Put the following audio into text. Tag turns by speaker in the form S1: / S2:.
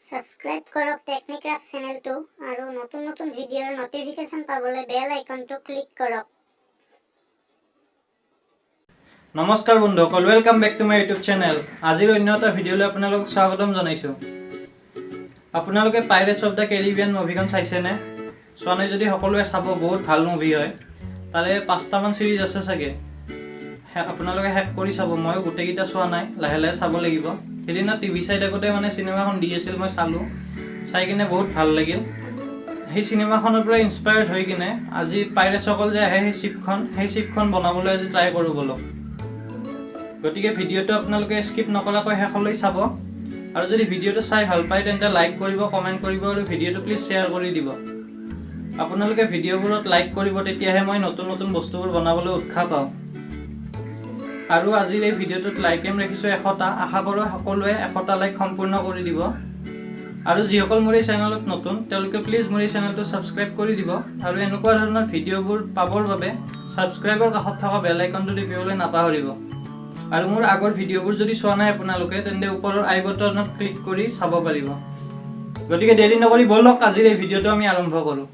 S1: সাবস্ক্রাইব কৰক টেকনিক্ৰাফ্ট চেনেলটো আৰু নতুন নতুন ভিডিঅ'ৰ নটিফিকেশ্যন পাবলৈ বেল আইকনটো ক্লিক কৰক।
S2: নমস্কাৰ বন্ধুসকল, welcome back to my YouTube channel. আজিৰ অন্য এটা ভিডিঅ'লৈ আপোনালোকক স্বাগতম জনাইছোঁ। আপোনালোকে পাইৰেটছ অফ দ্য কেৰিবিয়ান মুভিখন চাইছেনে? চোৱা নাই যদি সকলোৱে চাব, বহুত ভাল মুভি হয়। তাৰে 5টামান সিৰিজ আছে চাগে, আপোনালোকে শেষ কৰি চাব। ময়ো গোটেইকেইটা চোৱা নাই, লাহে লাহে চাব লাগিব। সেইদিনা টিভি চাই থাকোঁতে চিনেমাখন দি আছিল, মই চালোঁ, চাই কিনে বহুত ভাল লাগিল। সেই চিনেমাখনৰ পৰা ইনস্পায়াৰ্ড হৈ কিনে আজি পাইৰেটছসকল যে আহে সেই শ্বিপখন বনাবলৈ আজি ট্ৰাই কৰোঁ বলক। গতিকে ভিডিঅ'টো আপোনালোকে স্কিপ নকৰাকৈ শেষলৈ চাব। আৰু যদি ভিডিঅ'টো চাই ভাল পায় তেন্তে লাইক কৰিব, কমেণ্ট কৰিব আৰু ভিডিঅ'টো প্লিজ শ্বেয়াৰ কৰি দিব। আপোনালোকে ভিডিঅ'বোৰত লাইক কৰিব, তেতিয়াহে মই নতুন নতুন বস্তুবোৰ বনাবলৈ উৎসাহ পাওঁ। আৰু আজিৰ এই ভিডিঅ'টোত লাইক এম ৰাখিছোঁ 100টা। আশা কৰোঁ সকলোৱে 100টা লাইক সম্পূৰ্ণ কৰি দিব। আৰু যিসকল মোৰ এই চেনেলত নতুন তেওঁলোকে প্লিজ মোৰ এই চেনেলটো ছাবস্ক্ৰাইব কৰি দিব। আৰু এনেকুৱা ধৰণৰ ভিডিঅ'বোৰ পাবৰ বাবে ছাবস্ক্ৰাইবৰ কাষত থকা বেল আইকনটো টিপিবলৈ নাপাহৰিব। আৰু মোৰ আগৰ ভিডিঅ'বোৰ যদি চোৱা নাই আপোনালোকে, তেন্তে ওপৰৰ আই বটনত ক্লিক কৰি চাব পাৰিব। গতিকে দেৰি নকৰি বলক আজিৰ এই ভিডিঅ'টো আমি আৰম্ভ কৰোঁ।